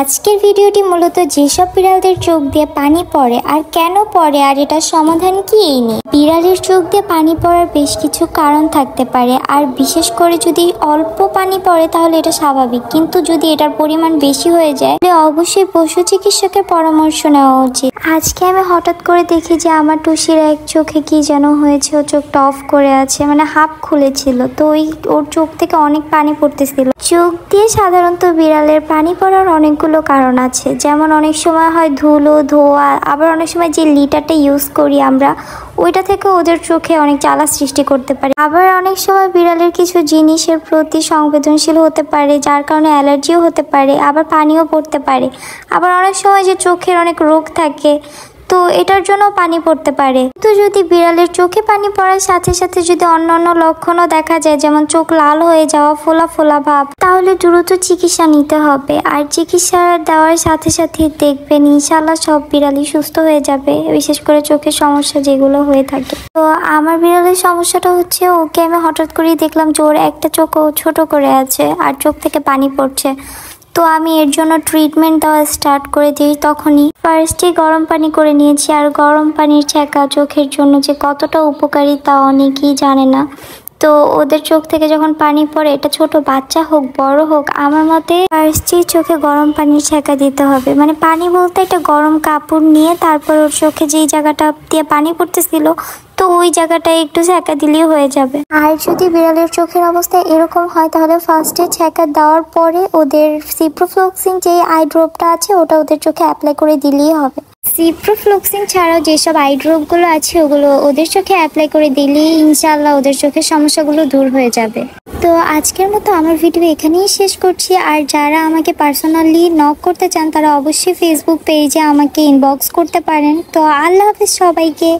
আজকের ভিডিওটি মূলত যেসব বিড়ালদের চোখ দিয়ে পানি পড়ে আর কেন পড়ে আর এটার সমাধান কি এই নিয়ে। বিড়ালের চোখ দিয়ে পানি পড়ার বেশ কিছু কারণ থাকতে পারে, আর বিশেষ করে যদি অল্প পানি পড়ে তাহলে এটা স্বাভাবিক, কিন্তু যদি এটার পরিমাণ বেশি হয়ে যায় তাহলে অবশ্যই পশু চিকিৎসকের পরামর্শ নেওয়া উচিত। আজকে আমি হঠাৎ করে দেখি যে আমার টুসির এক চোখে কি যেন হয়েছে, ও চোখটা অফ করে আছে, মানে হাফ খুলেছিল, তো ওর চোখ থেকে অনেক পানি পড়তেছিল। চোখ দিয়ে সাধারণত বিড়ালের পানি পড়ার অনেকগুলো কারণ আছে, যেমন অনেক সময় হয় ধুলো, ধোয়া, আবার অনেক সময় যে লিটারটা ইউজ করি আমরা ওইটা থেকে ওদের চোখে অনেক জ্বালা সৃষ্টি করতে পারে। আবার অনেক সময় বিড়ালের কিছু জিনিসের প্রতি সংবেদনশীল হতে পারে, যার কারণে অ্যালার্জিও হতে পারে, আবার পানিও পড়তে পারে। আবার অনেক সময় যে চোখের অনেক রোগ থাকে, তো এটার জন্য পানি পড়তে পারে। তো যদি বিড়ালের চোখে পানি পড়ার সাথে সাথে যদি অন্যান্য লক্ষণও দেখা যায়, যেমন চোখ লাল হয়ে যাওয়া, ফোলা ফোলা ভাব, তাহলে দ্রুত চিকিৎসা নিতে হবে। আর চিকিৎসা দেওয়ার সাথে সাথে দেখবেন ইনশাল্লাহ সব বিড়ালই সুস্থ হয়ে যাবে, বিশেষ করে চোখের সমস্যা যেগুলো হয়ে থাকে। তো আমার বিড়ালের সমস্যাটা হচ্ছে, ওকে আমি হঠাৎ করেই দেখলাম যে ওর একটা চোখ ছোট করে আছে আর চোখ থেকে পানি পড়ছে। তো আমি এর জন্য ট্রিটমেন্ট দেওয়া স্টার্ট করে দিই। তখনই ফার্স্টে গরম পানি করে নিয়েছি, আর গরম পানির ছ্যাঁকা চোখের জন্য যে কতটা উপকারী তা অনেকেই জানে না। তো ওদের চোখ থেকে যখন পানি পড়ে, এটা ছোট বাচ্চা হোক বড় হোক, আমার মতে ফার্স্টে চোখে গরম পানির ছ্যাঁকা দিতে হবে। মানে পানি বলতে একটা গরম কাপড় নিয়ে তারপর ওর চোখে যেই জায়গাটা দিয়ে পানি পড়তেছিল, তো ওই জায়গাটায় একটু ছ্যাঁকা দিলেই হয়ে যাবে। আর যদি বিড়ালের চোখের অবস্থা এরকম হয় তাহলে ফার্স্টে ছ্যাঁকা দেওয়ার পরে ওদের সিপ্রোফ্লক্সিন যে আই ড্রপটা আছে ওটা ওদের চোখে অ্যাপ্লাই করে দিলেই হবে। সিপ্রোফ্লক্সিন ছাড়াও যেসব আই ড্রপগুলো আছে ওগুলো ওদের চোখে অ্যাপ্লাই করে দিলেই ইনশাআল্লাহ ওদের চোখের সমস্যাগুলো দূর হয়ে যাবে। তো আজকের মতো আমার ভিডিও এখানেই শেষ করছি। আর যারা আমাকে পার্সোনালি নক করতে চান তারা অবশ্যই ফেসবুক পেজে আমাকে ইনবক্স করতে পারেন। তো আল্লাহ হাফেজ সবাইকে।